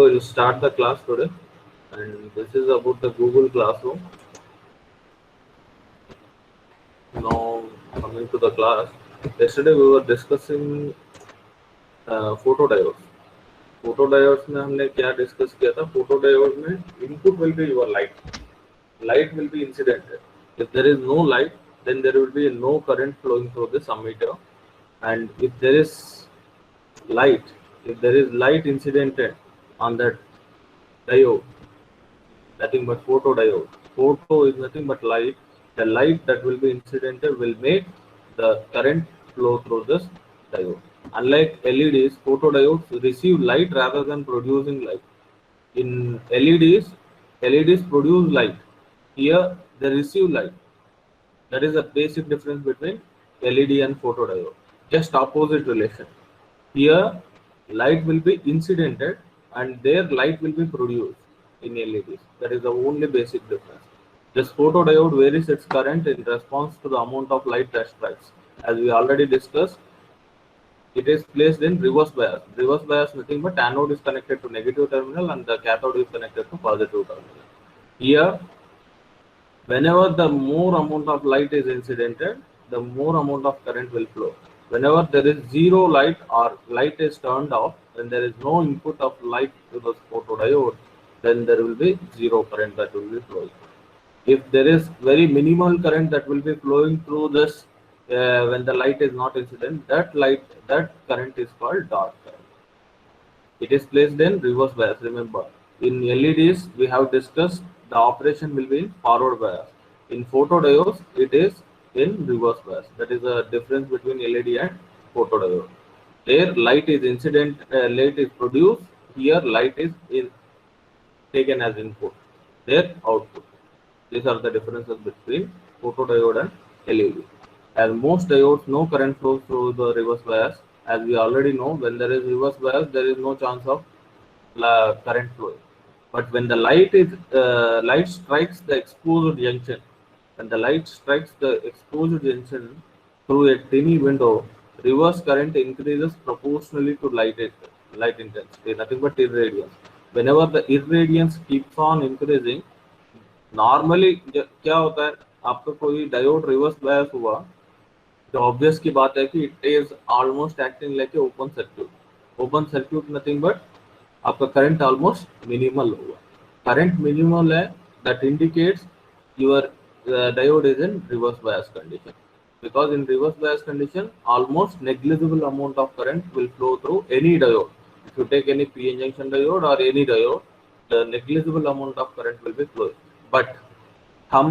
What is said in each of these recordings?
So we'll start the class today, and this is about the Google Classroom. Now coming to the class, yesterday we were discussing photodiodes. Photodiodes में हमने क्या discuss किया था? Photodiode में input will be your light. Light will be incidented. If there is no light, then there will be no current flowing through this ammeter. And if there is light incidented on that diode, nothing but photodiode. Photo is nothing but light. The light that will be incidented will make the current flow through this diode. Unlike LEDs, photodiodes receive light rather than producing light. In LEDs produce light. Here they receive light. That is the basic difference between LED and photodiode. Just opposite relation. Here light will be incidented and their light will be produced in LEDs. That is the only basic difference. This photodiode varies its current in response to the amount of light that strikes. As we already discussed, it is placed in reverse bias. Reverse bias nothing but anode is connected to negative terminal and the cathode is connected to positive terminal. Here, whenever the more amount of light is incidented, the more amount of current will flow. Whenever there is zero light or light is turned off, when there is no input of light to the photodiode, then there will be zero current that will be flowing. If there is very minimal current that will be flowing through this when the light is not incident, that current is called dark current. It is placed in reverse bias. Remember, in LEDs we have discussed the operation will be in forward bias. In photodiodes it is in reverse bias. That is the difference between LED and photodiode. There light is incident, light is produced. Here light is taken as input. Their output. These are the differences between photodiode and LED. As most diodes, no current flows through the reverse bias. As we already know, when there is reverse bias, there is no chance of current flowing. But when the light strikes the exposed junction, through a tiny window, reverse current increases proportionally to light intensity. Nothing but irradiance. Whenever the irradiance keeps on increasing, normally क्या होता है, आपका कोई diode reverse bias हुआ, तो obvious की बात है कि it is almost acting like a open circuit nothing but आपका करंट ऑलमोस्ट मिनिमल होगा. करंट मिनिमल है, that indicates your diode is in reverse bias condition, because in reverse bias condition almost negligible amount of current will flow through any diode. If you take any p-n junction diode or any diode, the negligible amount of current will be flowing. But हम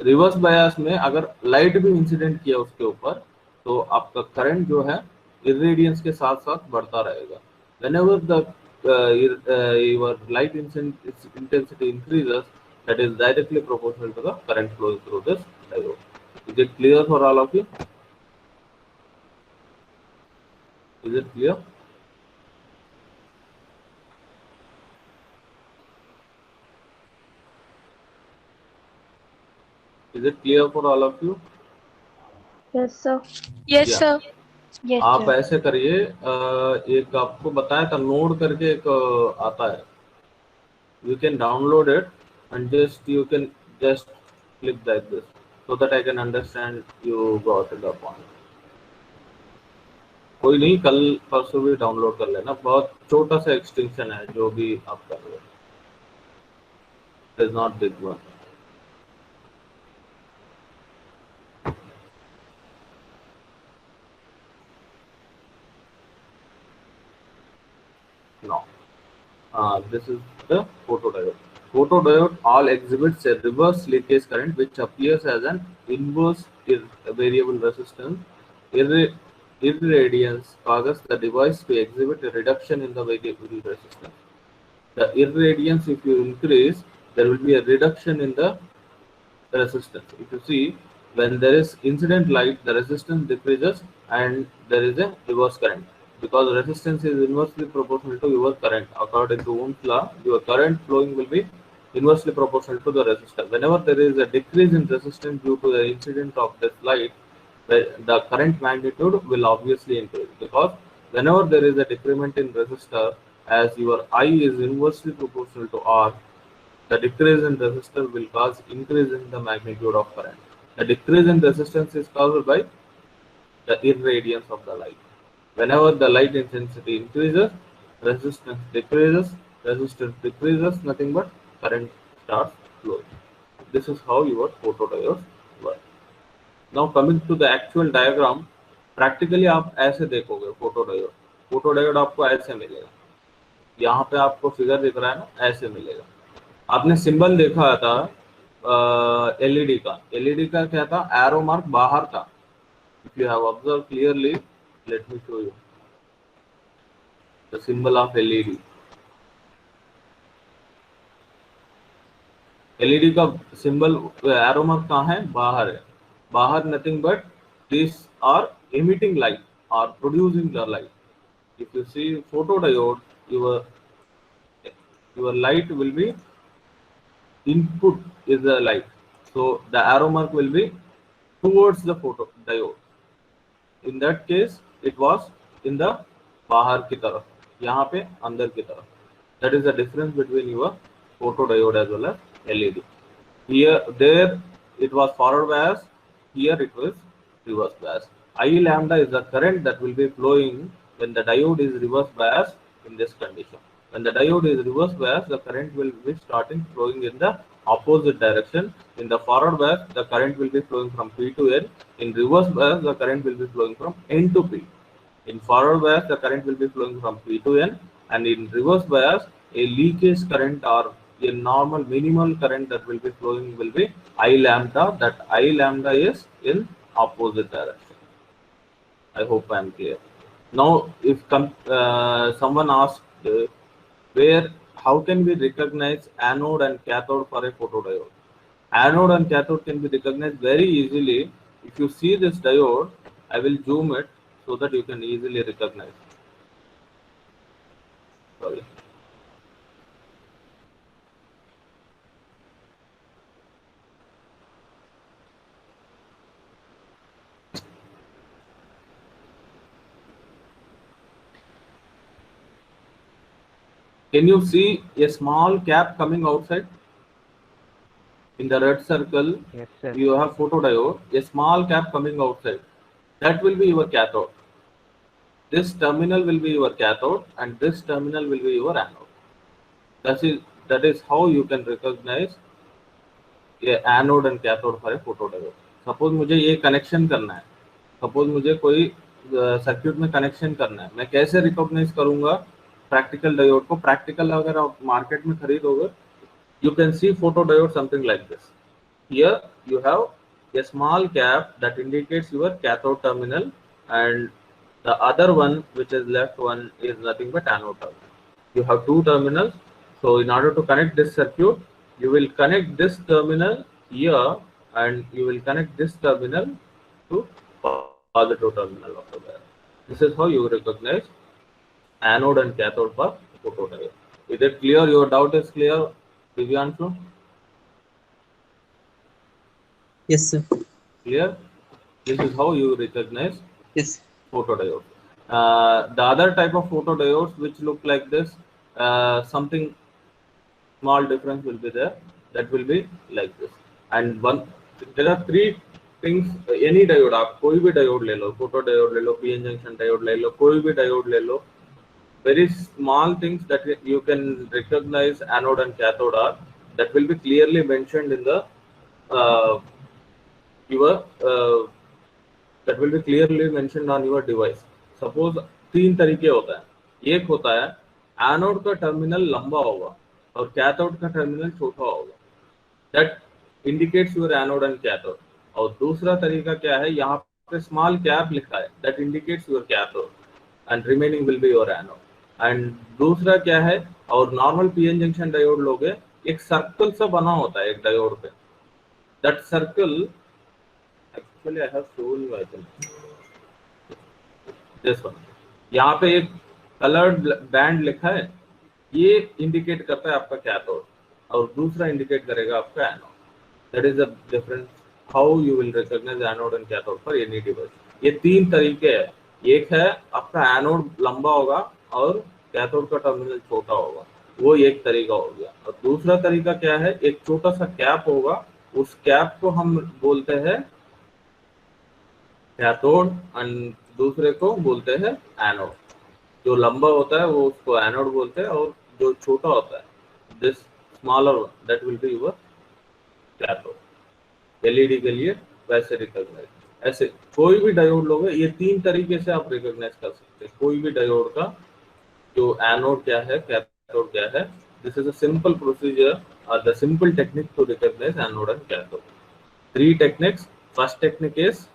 reverse bias में अगर light भी incident किया उसके ऊपर, तो आपका current जो है इरेडियंस के साथ साथ बढ़ता रहेगा. whenever the your light intensity increases, that is directly proportional to the current flowing through this diode. Is it clear for all of you? Is it clear? Is it clear for all of you? Yes, sir. Yes, Yeah. sir. Yes, आप sir. ऐसे करिए, एक आपको बताया था node करके एक आता है, you can download it and just you can just click that this so that I can understand you got the point. कोई नहीं, कल परसों भी डाउनलोड कर लेना. बहुत छोटा सा एक्सटेंशन है जो भी आप कर रहे हो, it is not big one. No. This is the photodiode. Photodiode all exhibits a reverse leakage current which appears as an inverse variable resistance. Irradiance causes the device to exhibit a reduction in the variable resistance. The irradiance, if you increase, there will be a reduction in the resistance. If you see, when there is incident light, the resistance decreases and there is a reverse current, because resistance is inversely proportional to your current. According to Ohm's law, your current flowing will be inversely proportional to the resistance. Whenever there is a decrease in resistance due to the incident of this light, the current magnitude will obviously increase, because whenever there is a decrement in resistor as your I is inversely proportional to R, the decrease in resistance will cause increase in the magnitude of current. The decrease in resistance is caused by the irradiance of the light. Whenever the light intensity increases, resistance decreases, nothing but current starts flowing. This is how your photodiodes work. Now coming to the actual diagram, practically आप ऐसे देखोगे photodiode आपको ऐसे मिलेगा. यहाँ पे आपको figure दिख रहा है ना, ऐसे मिलेगा. आपने सिंबल देखा था एलईडी का क्या था, एरो मार्क बाहर था. If you have observe clearly, let me show you the symbol of LED. LED का सिंबल एरो मार्क कहाँ है, बाहर है. बाहर nothing but this are emitting light or producing the light. If you see photodiode, your light will be input is the light, so the arrow mark will be towards the photodiode. In that case it was in the bahar ki taraf, यहाँ पे अंदर की तरफ. That is the difference between your photodiode as well as LED. Here there it was forward bias, here it was reverse bias. I lambda is the current that will be flowing when the diode is reverse biased in this condition. When the diode is reverse biased, the current will be starting flowing in the opposite direction. In the forward bias, the current will be flowing from P to N. In reverse bias, the current will be flowing from N to P. In forward bias, the current will be flowing from P to N, and in reverse bias, a leakage current or a normal minimal current that will be flowing will be I lambda. That I lambda is in opposite direction. I hope I am clear. Now, if someone asked how can we recognize anode and cathode for a photodiode? Anode and cathode can be recognized very easily. If you see this diode, I will zoom it so that you can easily recognize. Sorry. Can you see a small cap coming outside? In the red circle, Yes, sir. you have photodiode, a small cap coming outside. That will be your cathode. This terminal will be your cathode and this terminal will be your anode. That is how you can recognize a anode and cathode for a photodiode. Suppose मुझे ये connection करना है, suppose मुझे कोई circuit में connection करना है, मैं कैसे रिकॉग्नाइज करूंगा प्रैक्टिकल डायोड को? प्रैक्टिकल अगर आप मार्केट में खरीदोगे, you can see photodiode something like this. Here you have a small cap that indicates your cathode terminal, and the other one, which is left one, is nothing but anode terminal. You have two terminals, so in order to connect this circuit, you will connect this terminal here and you will connect this terminal to positive terminal of the wire. This is how you recognize anode and cathode for photodiode. Is it clear? Your doubt is clear, Divyanshu? Yes, sir. Clear? This is how you recognize Yes. photodiode. The other type of photodiodes which look like this, something small difference will be there. That will be like this. And there are three things. Any diode, आप कोई भी diode ले लो, photodiode ले लो, PN junction diode ले लो, कोई भी diode ले लो. Very small things that you can recognize anode and cathode are, that will be clearly mentioned in the that will be clearly mentioned on your device. Suppose तीन तरीके होता है. एक होता है एनोड का टर्मिनल लंबा होगा और कैथोड का टर्मिनल छोटा होगा. That indicates your anode and cathode. और दूसरा तरीका क्या है, यहाँ पे स्मॉल कैप लिखा है, that indicates your cathode and remaining will be your anode. And दूसरा क्या है, और नॉर्मल पीएन जंक्शन डायोड लोगे, एक सर्कल सा बना होता है एक डायोड पे. That circle, actually I have shown you, I think this one. यहाँ पे एक कलर्ड बैंड लिखा है, ये इंडिकेट करता है आपका कैथोड और दूसरा इंडिकेट करेगा आपका anode. That is the difference how you will recognise anode and cathode for any device. ये तीन तरीके हैं. एक है आपका एनोड लंबा होगा और कैथोड का टर्मिनल छोटा होगा, वो एक तरीका हो गया। और दूसरा तरीका क्या है, एक छोटा सा कैप होगा, उस कैप को हम बोलते हैं कैथोड एंड दूसरे को बोलते हैं एनोड। जो लंबा होता है वो उसको एनोड बोलते हैं, और जो छोटा होता है this smaller one that will be your cathode. LED के लिए वैसे रिकॉग्नाइज, ऐसे कोई भी डायोड लोगे, ये तीन तरीके से आप रिकॉग्नाइज कर सकते हैं कोई भी डायोड का, जो एनोड क्या है कैथोड क्या है। This is a simple procedure or the simple technique to recognize anode and cathode. Three techniques. First technique is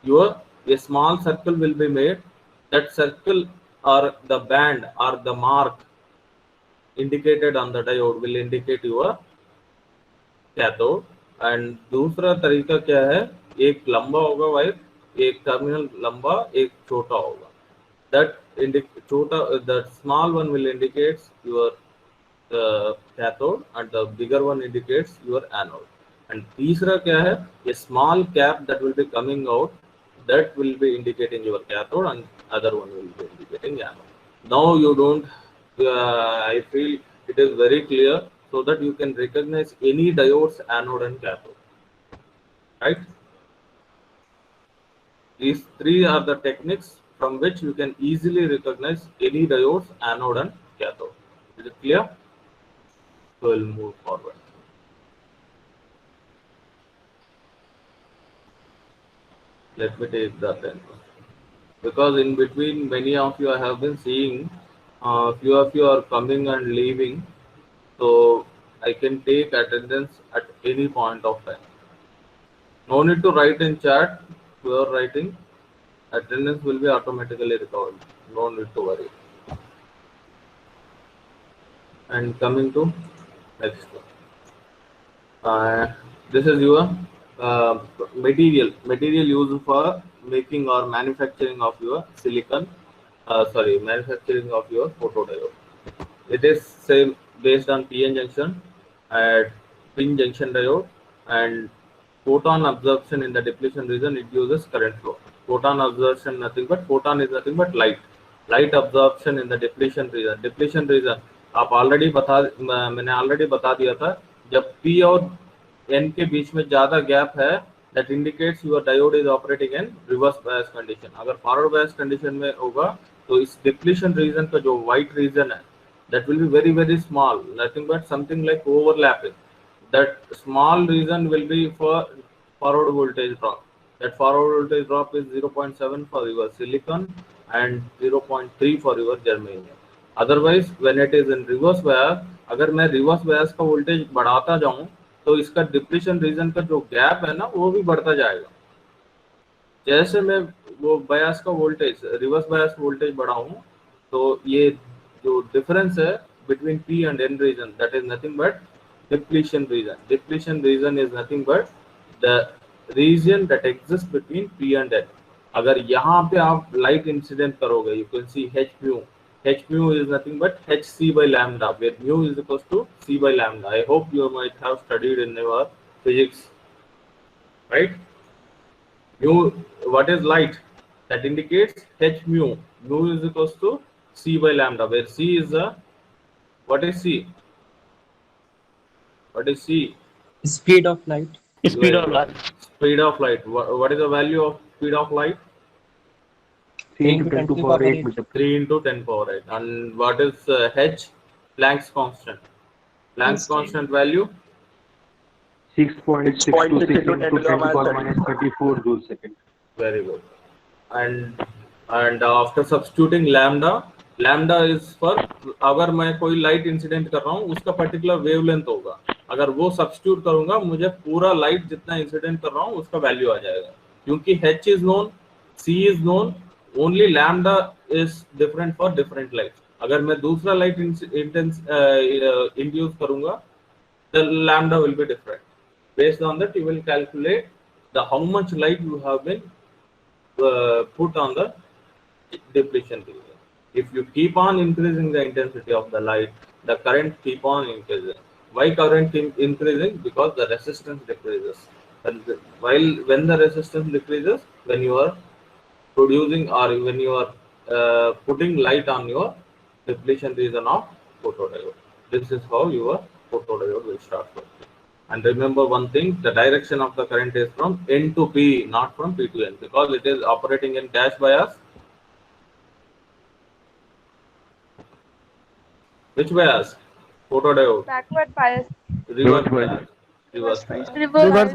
a small circle will be made. That circle or the band or the mark indicated on the diode will indicate your cathode. And दूसरा तरीका क्या है, एक लंबा होगा wire, एक terminal लंबा, एक छोटा होगा। That small one will indicate your cathode and the bigger one indicates your anode. And तीसरा क्या है, a small cap that will be coming out, that will be indicating your cathode and other one will be indicating anode. Now you don't I feel it is very clear, so that you can recognize any diodes anode and cathode, right? These three are the techniques from which you can easily recognize any diodes anode and cathode. Is it clear? So we'll move forward. Let me take the attendance, because in between many of you I have been seeing, few of you are coming and leaving, so I can take attendance at any point of time. No need to write in chat. If you are writing, attendance will be automatically recorded. No need to worry. And coming to next one. This is your material used for making or manufacturing of your silicon, manufacturing of your photodiode. It is same based on PN junction and pin junction diode, and photon absorption in the depletion region, it uses current flow. Photon absorption photon is nothing but light absorption in the depletion region आप already मैंने already बता दिया था, जब P और N के बीच में ज्यादा गैप है, that indicates your diode is operating in reverse bias condition. अगर forward bias condition में होगा तो इस depletion region का जो white region है, that will be very very small, nothing but something like overlapping. That small region will be for forward voltage drop. That forward voltage drop is 0.7 for your silicon and 0.3 for your germanium. Otherwise when it is in reverse bias, अगर मैं reverse bias का voltage बढ़ाता जाऊं तो इसका depletion region का जो gap है ना, वो भी बढ़ता जाएगा। जैसे मैं वो बायस का वोल्टेज, रिवर्स बायस वोल्टेज बढ़ाऊं, तो ये जो डिफरेंस है between P and N region, that is nothing but depletion region. Depletion region is nothing but the region that exist between P and N. अगर यहाँ पे आप लाइट इंसिडेंट करोगे, you can see H mu. H mu is nothing but hc by lambda, where mu is equals to c by lambda. I hope you might have studied in your physics, right? Mu, what is light? That indicates h mu. Mu is equals to c by lambda, where c is the, what is c? What is c? Speed of light. Speed of light. Speed of light. What is the value of speed of light? 3 into 10 to power 8 meter. 3 into 10 power 8. And what is h? Planck's constant. Planck's constant value? 6.626 into 10 to the power minus 34 joule second. Very good. And after substituting lambda is for, अगर मैं कोई light incident कर रहा हूँ उसका particular wavelength होगा, अगर वो सब्स्टिट्यूट करूंगा मुझे पूरा लाइट जितना इंसिडेंट कर रहा हूँ उसका वैल्यू आ जाएगा. क्योंकि h is known, c is known, only lambda is different for different light. अगर मैं दूसरा लाइट इंड्यूस करूंगा, the lambda will be different. Based on that you will calculate the how much light you have been put on the depletion region. If you keep on increasing the intensity of the light, the current keep on increasing. Why current increasing? Because the resistance decreases. And when the resistance decreases, when you are producing or when you are putting light on your depletion region of photodiode. This is how your photodiode will start working. And remember one thing, the direction of the current is from N to P, not from P to N, because it is operating in dash bias. Which bias? Photodiode. Backward bias. Reverse Reverse bias. Reverse bias. Reverse.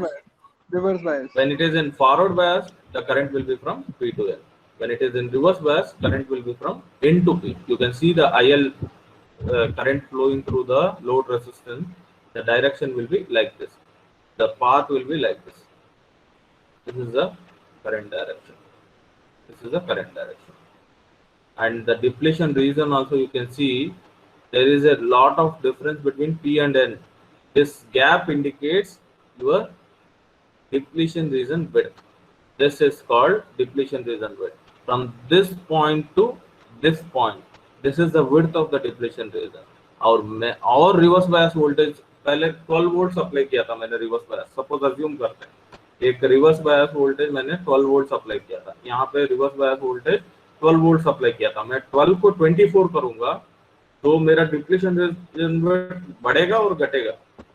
Reverse bias. When it is in forward bias, the current will be from P to N. When it is in reverse bias, current will be from N to P. You can see the IL current flowing through the load resistance. The direction will be like this. The path will be like this. This is the current direction. This is the current direction. And the depletion region also, you can see there is a lot of difference between P and N. This gap indicates your depletion region width. This is called depletion region width. From this point to this point, this is the width of the depletion region. और reverse bias voltage पहले 12 volt supply किया था मैंने reverse bias. Suppose assume करते हैं एक reverse bias voltage मैंने 12 volt supply किया था. यहाँ पे reverse bias voltage 12 volt supply किया था. मैं 12 को 24 करूंगा तो मेरा डिप्लीशन रीजन बढ़ेगा और घटेगा.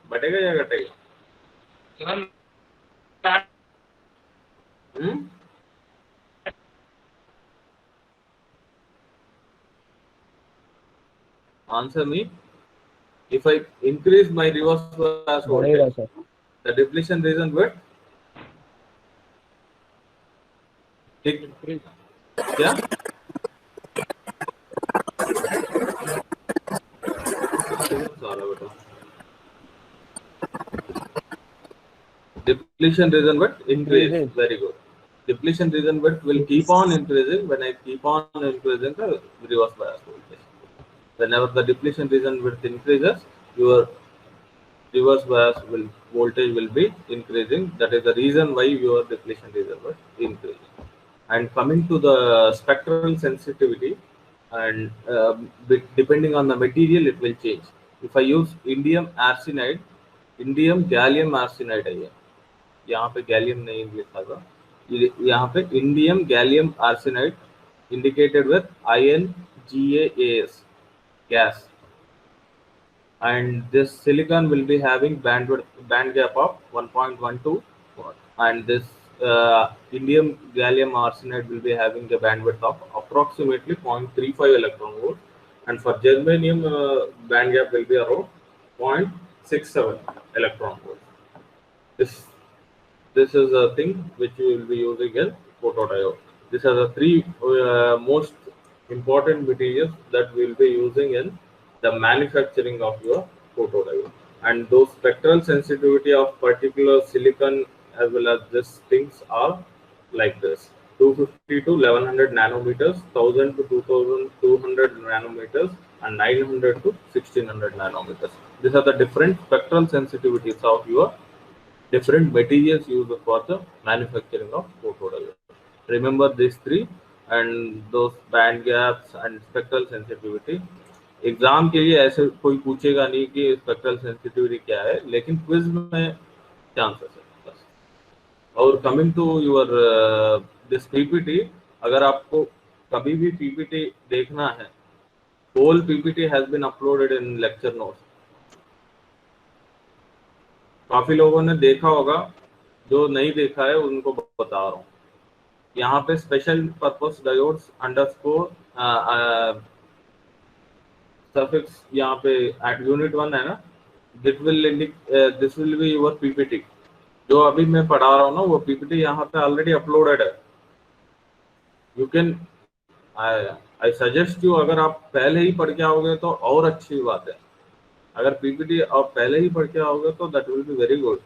बढ़ेगा या घटेगा? Answer me. If I increase my reverse bias voltage, the depletion region will increase. क्या? Depletion region will increase. Very good. Depletion region width will keep on increasing when I keep on increasing the reverse bias voltage. Whenever the depletion region width increases, your reverse bias voltage will be increasing. That is the reason why your depletion region will increase. And coming to the spectral sensitivity, and depending on the material, it will change. If I use indium arsenide, indium gallium arsenide है ये. यहाँ पे gallium नहीं लिखा था. यहाँ पे indium gallium arsenide indicated with InGaAs gas, and this silicon will be having band gap of 1.12 watt, and this indium gallium arsenide will be having a bandwidth of approximately 0.35 electron volt, and for germanium band gap will be around 0.67 electron volt. This is a thing which you will be using in photodiode. These are the three most important materials that we will be using in the manufacturing of your photodiode. And those spectral sensitivity of particular silicon as well as these things are like this: 250 to 1100 nanometers, 1000 to 2200 nanometers, and 900 to 1600 nanometers. These are the different spectral sensitivities of your different materials used for the manufacturing of photodiode. Remember these three and those band gaps and spectral sensitivity. Exam के लिए ऐसे कोई पूछेगा नहीं कि spectral sensitivity क्या है, लेकिन क्विज में चांसेस है. और coming to your this PPT, अगर आपको कभी भी पीपीटी देखना है, whole PPT has been uploaded in lecture notes. काफी लोगों ने देखा होगा, जो नहीं देखा है उनको बता रहा हूँ. यहाँ पे special purpose diodes underscore suffix यहाँ पे एट यूनिट 1 है ना, this will be your PPT. जो अभी मैं पढ़ा रहा हूँ ना, वो पीपीटी यहाँ पे ऑलरेडी अपलोडेड है. You can, I suggest you, अगर आप पहले ही पढ़ के आओगे तो और अच्छी बात है. अगर पीपीटी आप पहले ही पढ़ के आओगे तो that will be very good.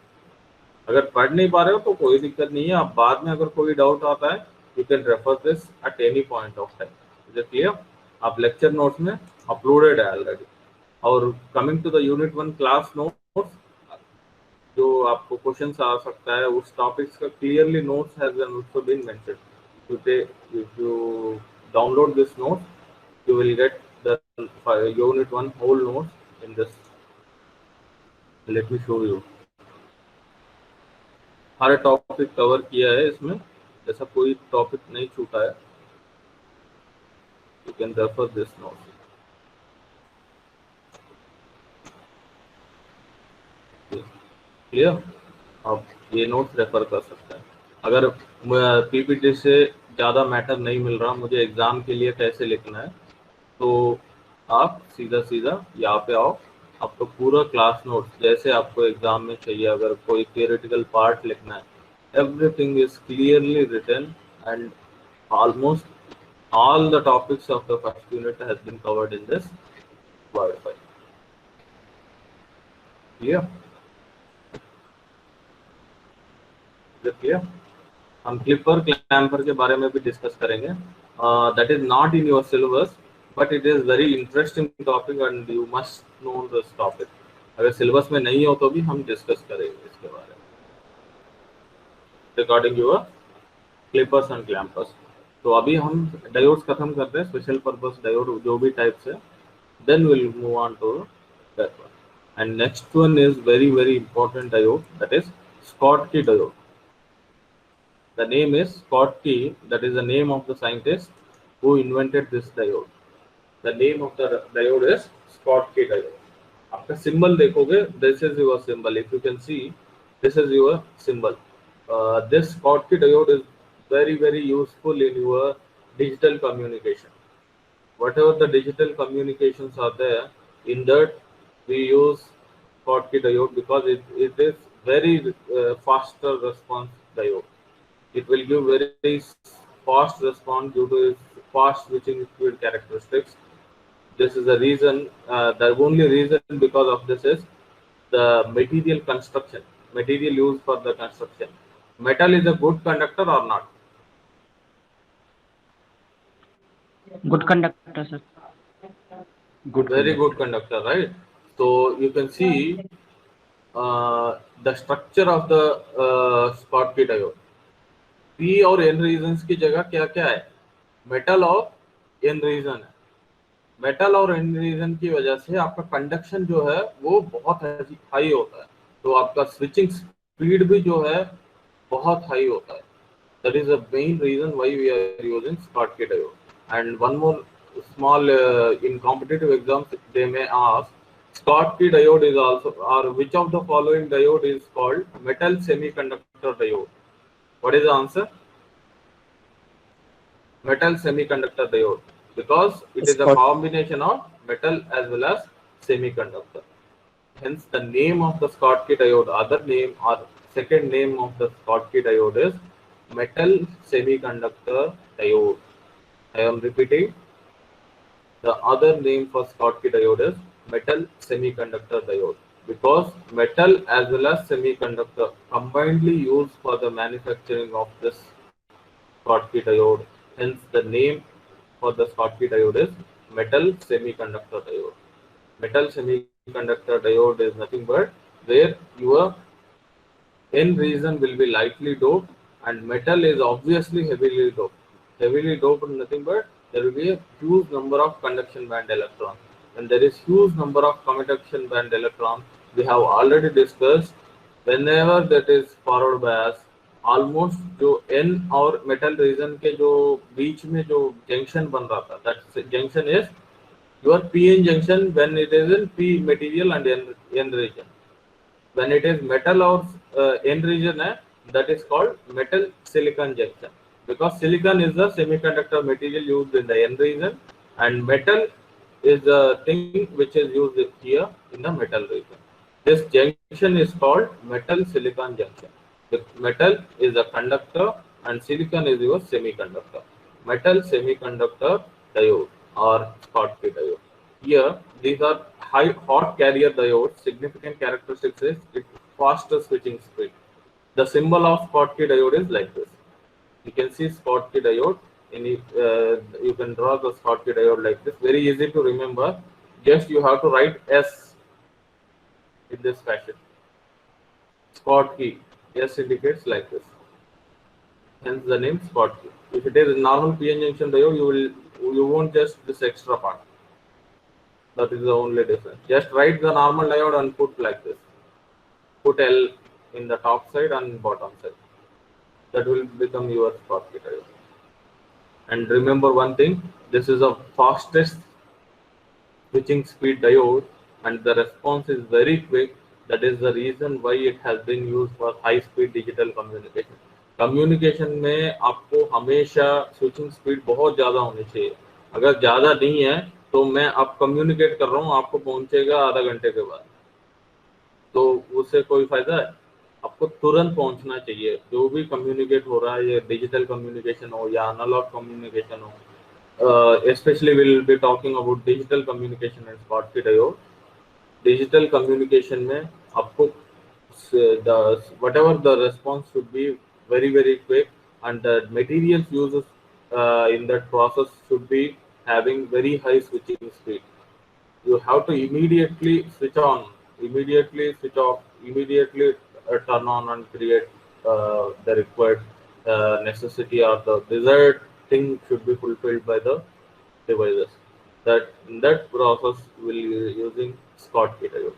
अगर पढ़ नहीं पा रहे हो तो कोई दिक्कत नहीं है, आप बाद में अगर कोई डाउट आता है you can refer this at any point of time. Is it clear? आप लेक्चर नोट्स में अपलोडेड है ऑलरेडी. और coming to the unit 1 class notes, जो आपको क्वेश्चंस आ सकता है उस टॉपिक्स का clearly notes has also been mentioned. If you download this notes you will get the unit 1 whole notes in this. Let me show you. हर topic cover किया है इसमें, ऐसा कोई टॉपिक नहीं छूटा है. You can refer this note. Clear? आप ये नोट्स रेफर कर सकते हैं। अगर पीपीटी से ज़्यादा मैटर नहीं मिल रहा मुझे एग्ज़ाम के लिए कैसे लिखना है, तो आप सीधा सीधा यहाँ पे आओ, आपको पूरा क्लास नोट्स जैसे आपको एग्ज़ाम में चाहिए, अगर कोई थियोरेटिकल पार्ट लिखना है, everything is clearly written and almost all the topics of the first unit has been covered in this Word file. Clear? Clear? हम क्लिपर क्लैम्पर के बारे में भी डिस्कस करेंगे। That is not in your syllabus but it is very interesting topic and you must know this topic. अगर syllabus में नहीं हो तो भी हम डिस्कस करेंगे इसके बारे में रिगार्डिंग योर क्लिपर्स एंड क्लैम्पर्स। तो अभी हम डायोड्स खत्म करते हैं, स्पेशल पर्पस डायोड जो भी टाइप्स है, then will move on to that one. And next one is very very important diode, that is Schottky diode. The name is Schottky, that is the name of the scientist who invented this diode. The name of the diode is Schottky diode. आपका symbol देखोगे, this is your symbol. If you can see, this is your symbol. This Schottky diode is very very useful in your digital communication. Whatever the digital communications are there, in that we use Schottky diode because it is very faster response diode. It will give very fast response due to its fast switching speed characteristics. This is the reason, the only reason because of this is the material construction, material used for the construction. Metal is a good conductor or not? Good conductor, sir. Good. Very good conductor, right? So you can see the structure of the Schottky diode. P और N regions की जगह क्या क्या है? Metal और N region है। Metal और N reason की वजह से आपका कंडक्शन जो है वो बहुत हाई होता है, तो आपका स्विचिंग स्पीड भी जो है बहुत हाई होता है। That is the main reason why we are using Schottky diode। And one more small in competitive exams they may ask Schottky diode is also, or which of the following diode is called metal semiconductor diode? What is the answer? Metal semiconductor diode, because it is a combination of metal as well as semiconductor. Hence the name of the Schottky diode, other name or second name of the Schottky diode is metal semiconductor diode. I am repeating, the other name for Schottky diode is metal semiconductor diode, because metal as well as semiconductor combinedly used for the manufacturing of this Schottky diode. Hence the name for the Schottky diode is metal semiconductor diode. Metal semiconductor diode is nothing but where your N region will be lightly doped and metal is obviously heavily doped. Heavily doped is nothing but there will be a huge number of conduction band electrons. When there is huge number of conduction band electrons, we have already discussed, whenever that is forward bias, almost जो N और metal region के जो बीच में जो junction बन रहा था, that junction is your PN junction when it is in P material and N region. When it is metal और N रीजन है, that is called metal silicon junction, because silicon is the semiconductor material used in the N region and metal is the thing which is used here in the metal region. This junction is called metal silicon junction. The metal is a conductor and silicon is your semiconductor. Metal semiconductor diode or Schottky diode. Here these are hot carrier diodes. Significant characteristics is its faster switching speed. The symbol of Schottky diode is like this. You can see Schottky diode. You can draw the Schottky diode like this. Very easy to remember. Just you have to write S in this fashion. Schottky. S indicates like this. Hence the name Schottky. If it is a normal PN junction diode, you won't just this extra part. That is the only difference. Just write the normal diode and put like this. Put L in the top side and bottom side. That will become your Schottky diode. And remember one thing, this is the fastest switching speed diode and the response is very quick That is the reason why it has been used for high speed digital communication. Communication में आपको हमेशा switching speed बहुत ज़्यादा होनी चाहिए. अगर ज़्यादा नहीं है तो मैं अब कम्युनिकेट कर रहा हूँ, आपको पहुंचेगा आधा घंटे के बाद, तो उससे कोई फायदा है? आपको तुरंत पहुंचना चाहिए. जो भी कम्युनिकेट हो रहा है, ये डिजिटल कम्युनिकेशन हो या एनालॉग कम्युनिकेशन हो, especially we'll be talking about digital communication and Schottky diode. Digital communication में आपको whatever the response should be very quick, and the materials used in that process should be having very high switching speed. You have to immediately switch on, immediately switch off, immediately turn on and create the required necessity or the desired thing should be fulfilled by the devices. That in that process will using Schottky diode.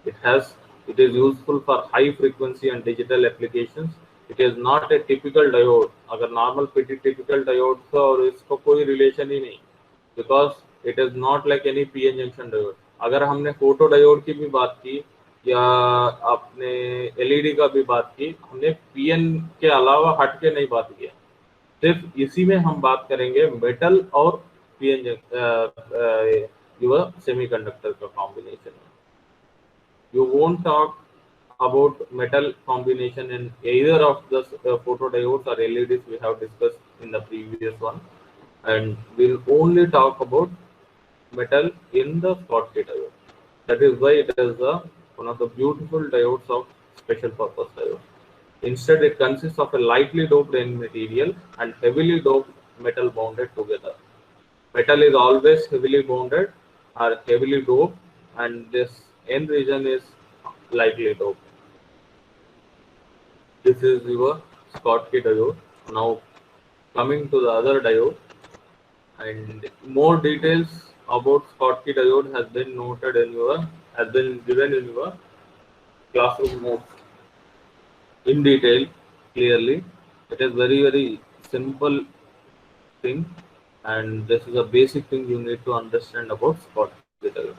It is useful for high frequency and digital applications. It is not a typical diode. अगर normal typical diode का और इसको कोई relation ही नहीं, because it is not like any PN junction diode. अगर हमने photo diode की भी बात की या आपने एलईडी का भी बात की, हमने पीएन के अलावा हट के नहीं बात किया. सिर्फ इसी में हम बात करेंगे मेटल और पीएन सेमीकंडक्टर का combination. You won't talk about metal combination in either of the photodiodes or LEDs we have discussed in the previous one, and we'll only talk about metal in the Schottky diode. That is why it is one of the beautiful diodes of special purpose diode. Instead, it consists of a lightly doped N material and heavily doped metal bonded together. Metal is always heavily bonded or heavily doped, and this N region is lightly doped. This is your Schottky diode. Now coming to the other diode, and more details about Schottky diode has been given in your classroom notes in detail clearly. It is very simple thing, and this is a basic thing you need to understand about Schottky diode.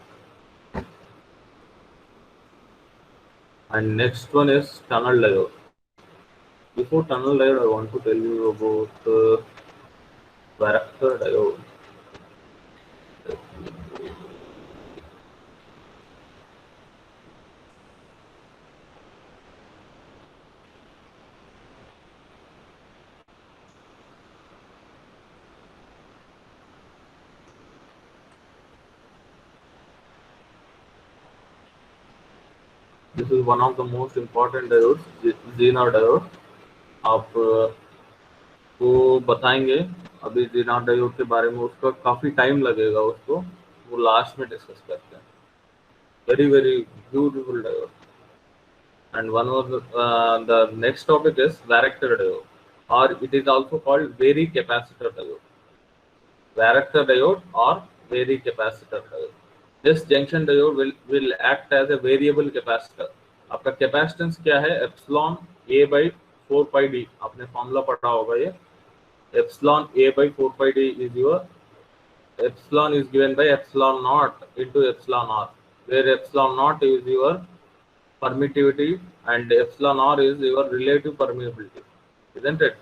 And next one is tunnel diode. Before tunnel diode, I want to tell you about varactor diode. This is one of the most important diodes, Zener diode. आप को बताएंगे अभी Zener diode के बारे में, उसका काफी time लगेगा, उसको वो लास्ट में डिस्कस करते हैं. Very beautiful diode. And one of the next topic is varactor diode, or it is also called vary capacitor diode. Varactor diode or vary capacitor diode. This junction diode will act as a variable capacitor. आपका capacitance क्या है? Epsilon A by 4 pi d. आपने formula पढ़ा होगा ये. Epsilon A by 4 pi d is your epsilon is given by epsilon naught into epsilon r, where epsilon naught is your permittivity and epsilon r is your relative permeability, isn't it?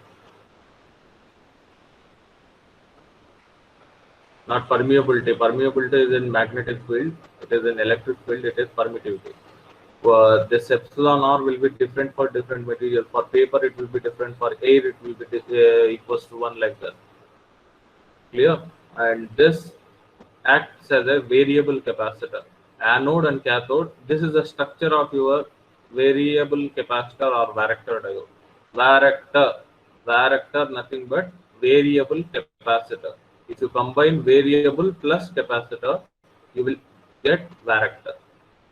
Not permeability. Permeability is in magnetic field. It is in electric field. It is permittivity. This epsilon r will be different for different material. For paper, it will be different. For air, it will be equals to 1, like that. Clear? And this acts as a variable capacitor. Anode and cathode. This is the structure of your variable capacitor or varactor diode. Varactor, nothing but variable capacitor. If you combine variable plus capacitor, you will get varactor.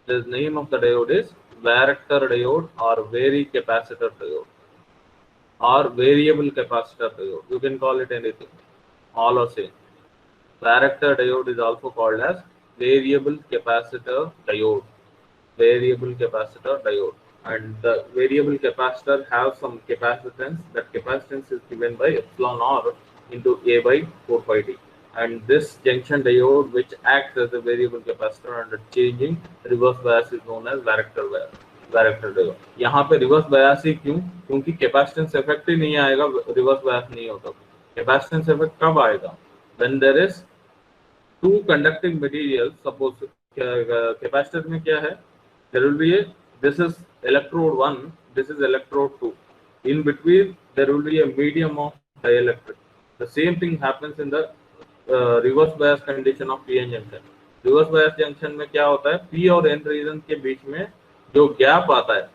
The name of the diode is varactor diode or vary capacitor diode or variable capacitor diode. You can call it anything. All are same. Varactor diode is also called as variable capacitor diode. Variable capacitor diode. And the variable capacitor has some capacitance. That capacitance is given by epsilon r into A by 4 pi d. and this junction diode which acts as a variable capacitor under changing reverse bias is known as varactor diode. यहाँ पे reverse bias ही क्यों? क्योंकि capacitance effect ही नहीं आएगा, reverse bias नहीं होता. Capacitance effect कब आएगा? when there is two conducting materials. Suppose capacitor में क्या है? There will be a, this is electrode 1, this is electrode 2. In between there will be a medium of dielectric. The same thing happens in the reverse bias condition of PN junction. Reverse bias junction में क्या होता है? P और N reason के बीच में जो gap आता है,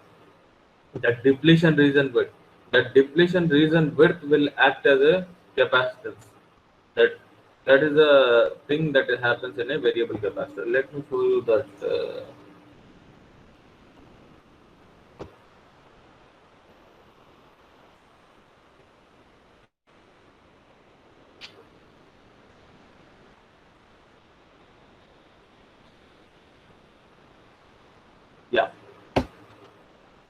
that depletion region width, that depletion region width will act as a capacitance. That is a thing that happens in a variable capacitor. Let me show you that. Yeah,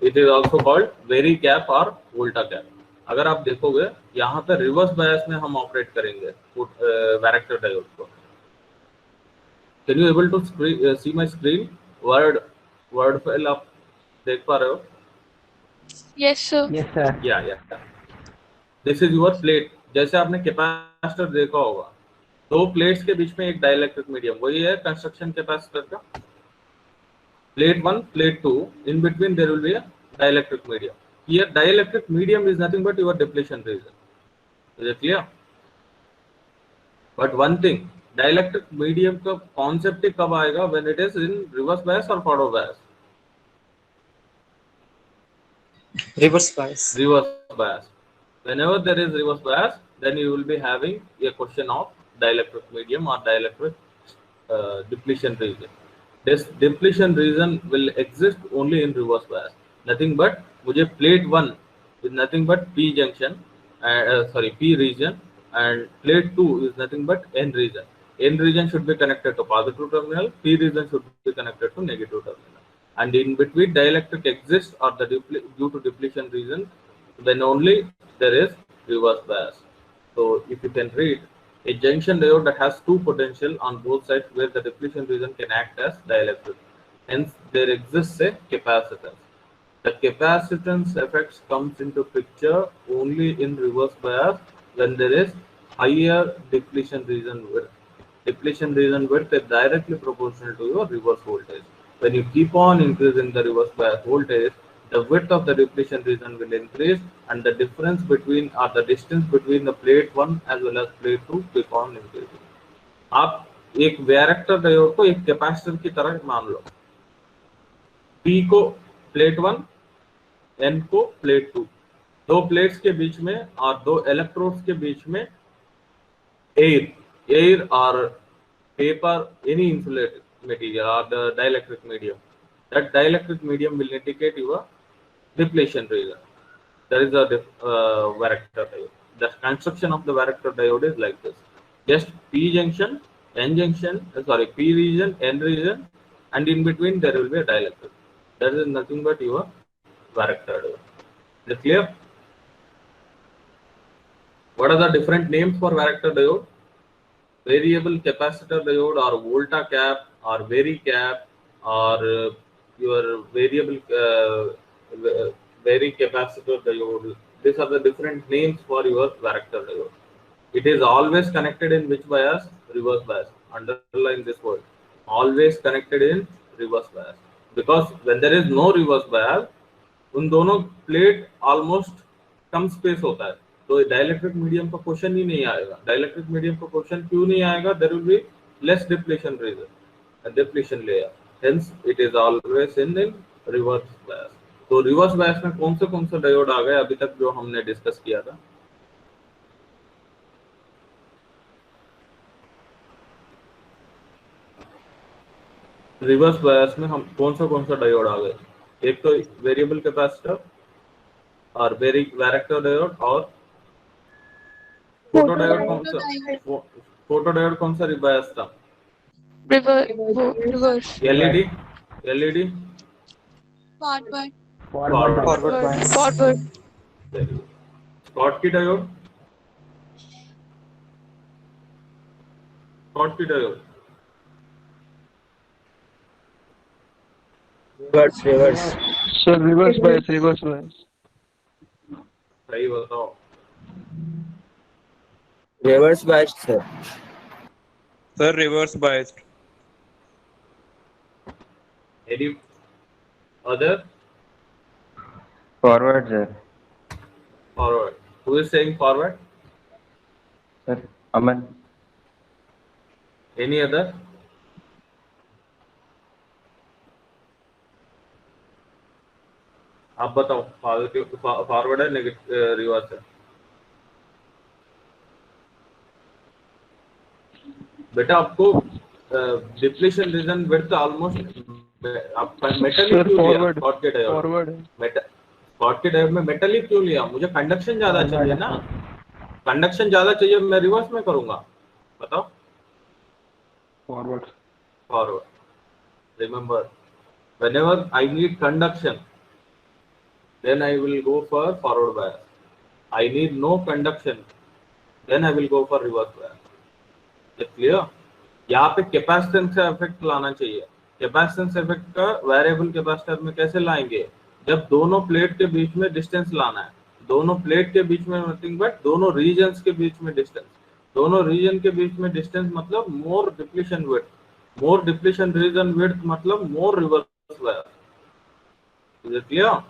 it is also called vary cap or volta cap. अगर आप देखोगे यहाँ पे reverse bias में हम operate करेंगे varactor diode को. Can you able to see my screen? Word file आप देख पा रहे हो? Yes, sir. Yes, sir. या दिस इज योर प्लेट. जैसे आपने कैपेसिटर देखा होगा, दो प्लेट्स के बीच में एक डाइलेक्ट्रिक मीडियम, वही है कंस्ट्रक्शन कैपेसिटर का. Plate 1, plate 2, in between there will be a dielectric medium. Here dielectric medium is nothing but your depletion region. Is it clear? But one thing, dielectric medium का concept ही कब आएगा? When it is in reverse bias or forward bias? Reverse bias. Reverse bias. Whenever there is reverse bias, then you will be having a question of dielectric medium or dielectric depletion region. This depletion region will exist only in reverse bias. Nothing but मुझे plate 1 is nothing but P junction, P region, and plate 2 is nothing but N region. N region should be connected to positive terminal, P region should be connected to negative terminal. And in between dielectric exists or due to depletion region, then only there is reverse bias. So if you can read, a junction diode that has two potential on both sides where the depletion region can act as dielectric. Hence, there exists a capacitance. The capacitance effects comes into picture only in reverse bias when there is higher depletion region width. Depletion region width is directly proportional to your reverse voltage. When you keep on increasing the reverse bias voltage, the width of the depletion region will increase, and the difference between or the distance between the plate 1 as well as plate 2 keep on increasing. आप एक varactor diode को एक capacitor की तरह मान लो. P को plate 1, N को plate 2. दो प्लेट्स के बीच में और दो इलेक्ट्रोड्स के बीच में एयर और paper, any insulated material or the dielectric medium. That dielectric medium will indicate your depletion region. There is a varactor diode. The construction of the varactor diode is like this. Just P junction, N junction, P region, N region, and in between there will be a dielectric. That is nothing but your varactor diode. Is it clear? What are the different names for varactor diode? Variable capacitor diode or volta cap or vary cap or your variable vary capacitor diode. These are the different names for your varactor diode. It is always connected in which bias? Reverse bias. Underline this word. Always connected in reverse bias. Because when there is no reverse bias, उन दोनों plate almost कम space होता है, तो dielectric medium का question ही नहीं आएगा. Dielectric medium का क्वेश्चन क्यों नहीं आएगा? There will be less depletion region, depletion layer. Hence it is always in reverse bias. तो रिवर्स बायस में कौन से डायोड आ गए अभी तक जो हमने डिस्कस किया था? रिवर्स बायस में हम कौन सा डायोड आ गए? एक तो वेरिएबल कैपेसिटर और वैरेक्टर डायोड और फोटो डायोड कौन सा रिबायस था? Reverse. LED forward. Schottky diode Schottky diode? Reverse. Sir, reverse bias, reverse bias. सही बताओ. Reverse bias, sir. Sir, reverse biased. Any other? Forward, sir. Forward. Who is saying forward? Sir, Aman. Any other? आप बताओ. Forward है, negative, reverse है. बेटा आपको depletion region width almost आपका metal ही क्यों लिया? Schottky diode. Forward है. मेटल स्कॉटकी डायोड में मेटल ही क्यों लिया? मुझे कंडक्शन ज्यादा चाहिए ना. कंडक्शन ज्यादा चाहिए, मैं रिवर्स में करूंगा. बताओ. Forward. Forward. Remember, whenever I need conduction, then I will go for forward bias. I need no conduction, then I will go for reverse bias. Is clear? यहाँ पे कैपेसिटेंस का इफेक्ट लाना चाहिए. कैपेसिटेंस इफेक्ट का variable capacitor में कैसे लाएंगे? जब दोनों प्लेट के बीच में डिस्टेंस लाना है. दोनों प्लेट के बीच में नथिंग बट दोनों रीजन्स के बीच में डिस्टेंस. दोनों रीजन के बीच में डिस्टेंस मतलब more depletion width. More depletion region width मतलब more reverse bias. Is it clear?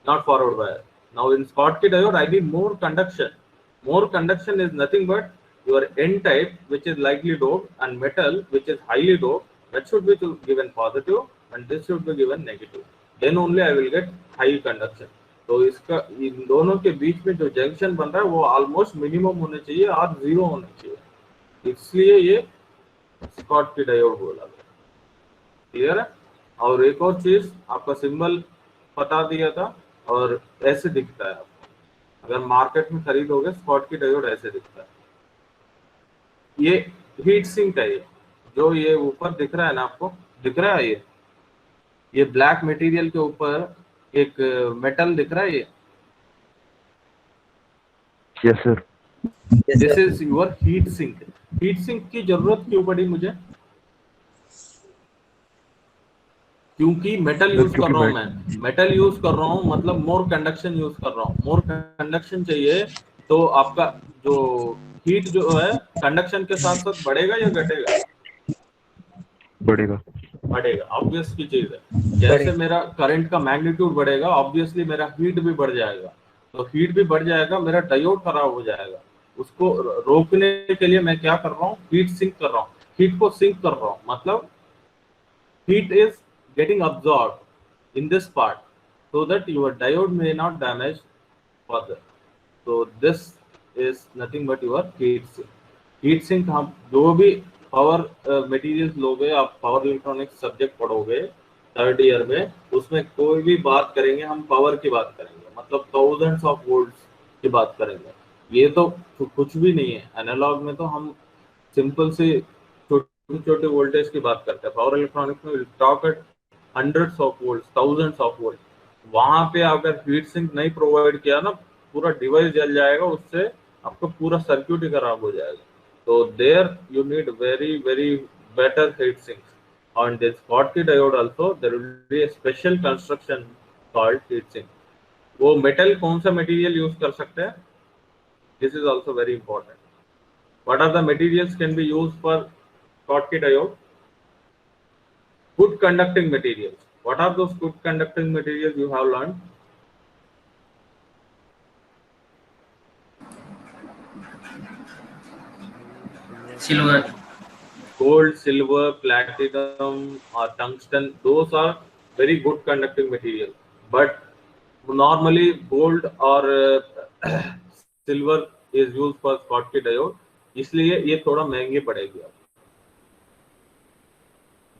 Not forward bias. Now in Schottky diode, I need more conduction. More conduction is nothing but your N type, which is lightly doped, and metal, which is highly doped. That should be given positive, and this should be given negative. Then only I will get high conduction. तो इसका इन दोनों के बीच में जो junction बन रहा है वो ऑलमोस्ट मिनिमम होने चाहिए और जीरो होने चाहिए. इसलिए ये स्कॉटकी डायोड बोला गया. क्लियर है? और एक और चीज आपका सिंबल बता दिया था, और ऐसे दिखता है. आपको अगर मार्केट में खरीदोगे स्कॉटकी डायोड ऐसे दिखता है. ये हीट सिंक है. ये जो ये ऊपर दिख रहा है ना, आपको दिख रहा है ये ब्लैक मटेरियल के ऊपर एक मेटल दिख रहा है. ये Yes, sir. This is your heat sink. Heat sink की जरूरत क्यों पड़ी मुझे? क्योंकि मेटल यूज कर रहा हूं मैं. मेटल यूज कर रहा हूं मतलब मोर कंडक्शन यूज कर रहा हूं. मोर कंडक्शन चाहिए तो आपका जो हीट जो है कंडक्शन के साथ साथ बढ़ेगा या घटेगा? बढ़ेगा. बढ़ेगा. ऑब्वियस की चीज है. जैसे मेरा करंट का मैग्नीट्यूड बढ़ेगा, ऑब्वियसली मेरा हीट भी बढ़ जाएगा. तो हीट भी बढ़ जाएगा, मेरा डायोड खराब हो जाएगा. उसको रोकने के लिए मैं क्या कर रहा हूँ? हीट सिंक कर रहा हूँ. हीट को सिंक कर रहा हूँ मतलब heat is getting absorbed in this part so that your diode may not damage further. So this is nothing but your heat sink. Heat sink हम जो भी पावर मटेरियल्स लोगे, आप पावर इलेक्ट्रॉनिक्स सब्जेक्ट पढ़ोगे थर्ड ईयर में, उसमें कोई भी बात करेंगे हम पावर की बात करेंगे, मतलब थाउजेंड्स ऑफ वोल्ट्स की बात करेंगे. ये तो कुछ भी नहीं है. एनालॉग में तो हम सिंपल से छोटे वोल्टेज की बात करते हैं. पावर इलेक्ट्रॉनिक्स में talk eight hundreds of volt, thousands of volt. वहां पे अगर हीट सिंक नहीं प्रोवाइड किया ना, पूरा डिवाइस जल जाएगा, उससे आपका पूरा सर्क्यूट ही खराब हो जाएगा. तो there you need very very better heat sink. On this Schottky diode also there will be a special construction called heat sink. वो मेटल कौन सा मटेरियल यूज कर सकते हैं? This is also very important. What are the materials can be used for Schottky diode? Good conducting materials. What are those good conducting materials you have learned? Silver. Gold, silver, platinum, or tungsten. Those are very good conducting materials. But normally gold or silver is used for Schottky diode. इसलिए ये थोड़ा महंगी पड़ेगी. आप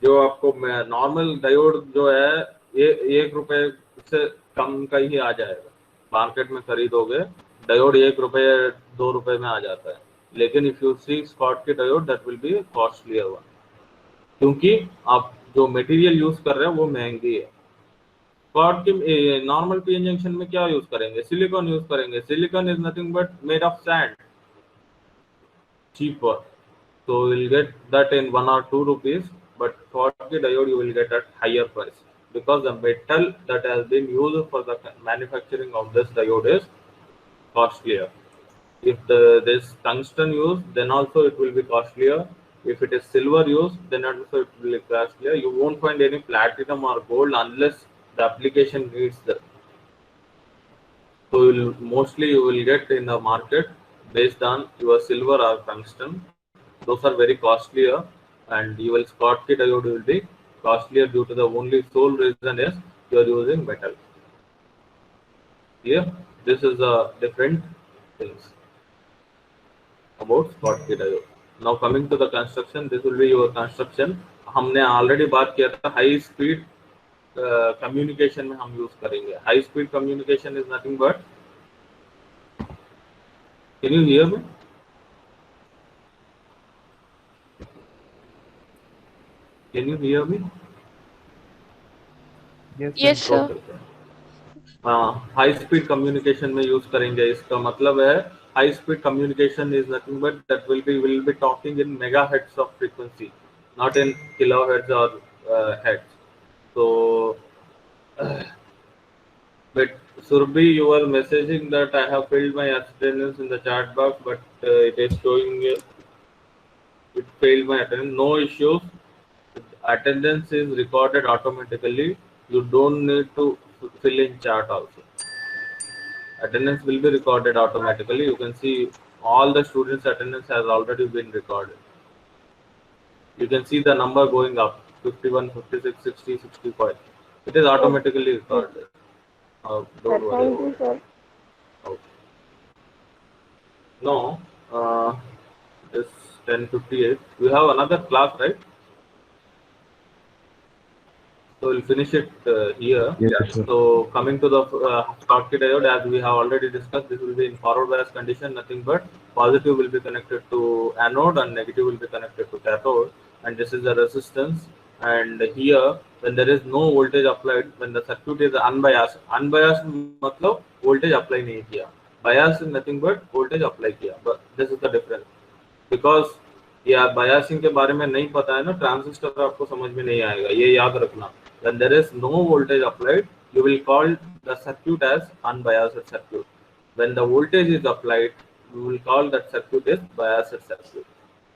जो आपको normal diode जो है ये ₹1 से कम का ही आ जाएगा. मार्केट में खरीदोगे डायोड ₹1 ₹2 में आ जाता है. लेकिन if you see Schottky diode that will be costlier one, क्योंकि आप जो मटेरियल यूज कर रहे हैं वो महंगी है. स्कॉटकी नॉर्मल पीएन जंक्शन में क्या यूज करेंगे? सिलिकॉन यूज करेंगे. Silicon is nothing but made of sand, cheaper. So you'll get that in 1 or 2 rupees, but Schottky diode you will get at higher price because the metal that has been used for the manufacturing of this diode is costlier. If this tungsten used, then also it will be costlier. If it is silver used, then also it will be costlier. You won't find any platinum or gold unless the application needs that. So mostly you will get in the market based on your silver or tungsten. Those are very costlier, and your Schottky diode will be costlier due to the only sole reason is you are using metal. Here, this is a different things about Schottky diode. Now coming to the construction, this will be your construction. हमने already बात किया था high speed communication में हम use करेंगे. High speed communication is nothing but, can you hear me? Can you hear me? Yes, sir. High speed communication में use करेंगे. इसका मतलब है high speed communication is nothing but that will be talking in megahertz of frequency, not in kilohertz or hertz. So but Surbhi, you were messaging that I have filled my attendance in the chat box, but it is showing it failed my attendance. No issues. Attendance is recorded automatically. You don't need to fill in chat also. Attendance will be recorded automatically. You can see all the students' attendance has already been recorded. You can see the number going up 51, 56, 60, 65. It is automatically recorded. Don't worry. Thank you, sir. Okay. No, it's 10:58. We have another class, right? So we'll finish it here. Yes, sir. So coming to the Schottky diode, as we have already discussed, this will be in forward bias condition. Nothing but positive will be connected to anode and negative will be connected to cathode. And this is the resistance. And here, when there is no voltage applied, when the circuit is unbiased, unbiased मतलब voltage apply नहीं किया. Bias is nothing but voltage apply किया. But this is the difference. Because या biasing के बारे में नहीं पता है ना, ट्रांजिस्टर आपको समझ में नहीं आएगा, ये याद रखना. When there is no voltage applied, you will call the circuit as unbiased circuit. When the voltage is applied, you will call that circuit as biased circuit.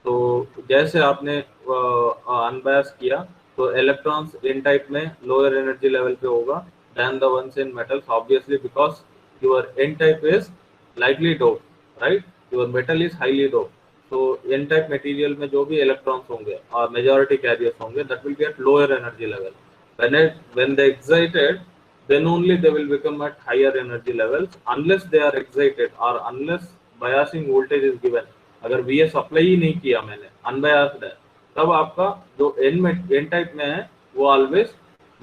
तो जैसे आपने अनबायस किया तो इलेक्ट्रॉन्स n टाइप में lower energy level पे होगा than the ones in metals, obviously because your n type is lightly doped, right? Your metal is highly doped. तो n type material में जो भी electrons होंगे और majority carriers होंगे, that will be at lower energy level. When they excited, then only they will become at higher energy levels, unless they are excited or unless biasing voltage is given. अगर VS apply ही नहीं किया मैंने, unbiased है, तब आपका जो n type में है वो ऑलवेज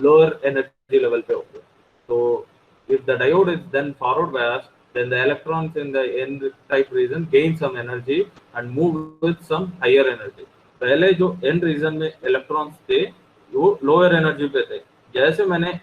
लोअर एनर्जी लेवल पे होगा. तो if the diode is then forward biased, then the electrons in the n type region gain some energy and move with some higher energy. पहले जो n region में electrons थे वो lower energy पे थे. जैसे मैंने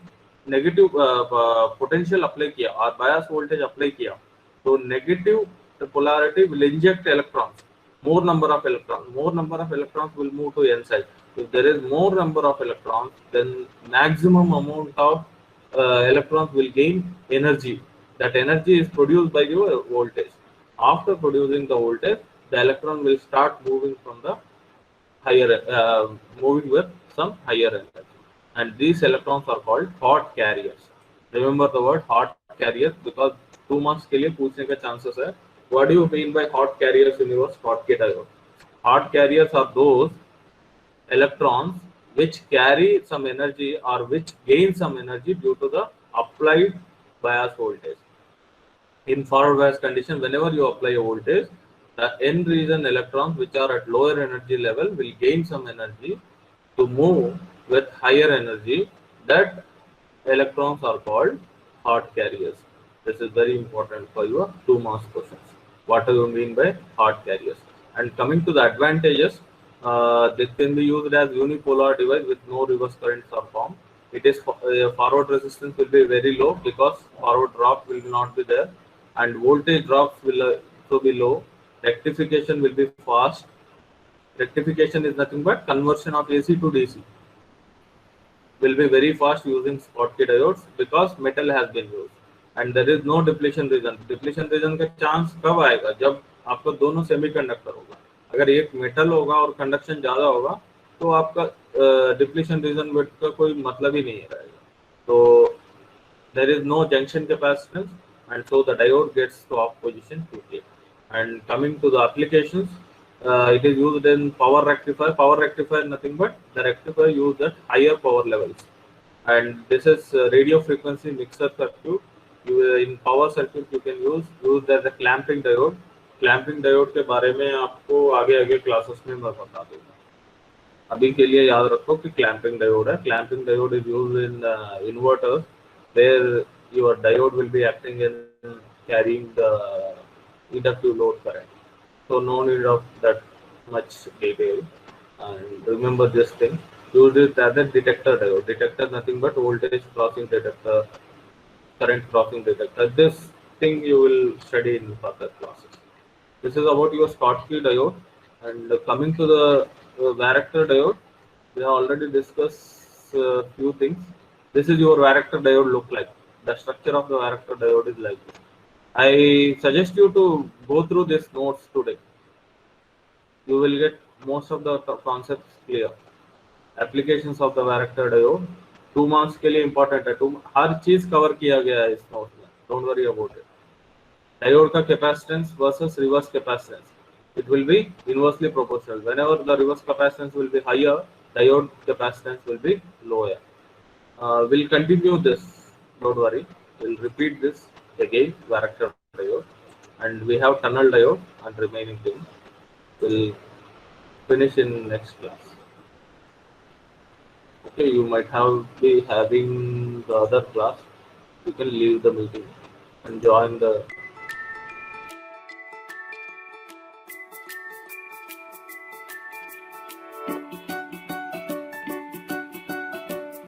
नेगेटिव पोटेंशियल अप्लाई किया और बायस वोल्टेज अप्लाई किया तो negative polarity will inject electrons, more number of electrons will move to n side. If there is more number of electrons, then maximum amount of electrons will gain energy. That energy is produced by your voltage. After producing the voltage, the electron will start moving from the higher, moving with some higher energy. And these electrons are called hot carriers. Remember the word hot carriers because 2 marks के लिए पूछने का chances है. What do you mean by hot carriers in your Schottky diode? Hot carriers are those electrons which carry some energy or which gain some energy due to the applied bias voltage. In forward bias condition, whenever you apply a voltage, the n region electrons which are at lower energy level will gain some energy to move with higher energy. That electrons are called hot carriers. This is very important for your 2 marks questions. What do you mean by hot carriers? And coming to the advantages, this can be used as unipolar device with no reverse currents are formed. It is forward resistance will be very low because forward drop will not be there, and voltage drops will also be low. Rectification will be fast. rectification is nothing but conversion of AC to DC. Will be very fast using Schottky diodes because metal has been used and there is no depletion region. Depletion region का chance कब आएगा? जब आपका दोनों semiconductor होगा. अगर एक metal होगा और conduction ज़्यादा होगा तो आपका depletion region width का कोई मतलब ही नहीं रहेगा. तो there is no junction capacitance and so the diode gets to off position quickly. And coming to the applications, it is used in power rectifier. Power rectifier nothing but the rectifier used at higher power levels. And this is radio frequency mixer circuit. In power circuit you can use as a clamping diode. Clamping diode के बारे में आपको आगे classes में मैं बता दूँगा. अभी के लिए याद रखो कि clamping diode है. Clamping diode is used in inverters where your diode will be acting in carrying the inductive load current. So no need of that much detail. And remember this thing. Use it as a detector diode. Detector nothing but voltage crossing detector, current crossing detector. This thing you will study in further classes. This is about your Schottky diode. And coming to the varactor diode, we have already discussed a few things. This is your varactor diode look like. The structure of the varactor diode is like this. I suggest you to go through these notes today. You will get most of the concepts clear. Applications of the varactor diode. 2 marks के लिए important है. हर चीज cover किया गया है इस note में. Don't worry about it. Diode का capacitance versus reverse capacitance. It will be inversely proportional. Whenever the reverse capacitance will be higher, diode capacitance will be lower. We'll continue this. Don't worry. We'll repeat this again, varactor diode, and we have tunnel diode and remaining things. We'll finish in next class. Okay, you might be having the other class. You can leave the meeting and join the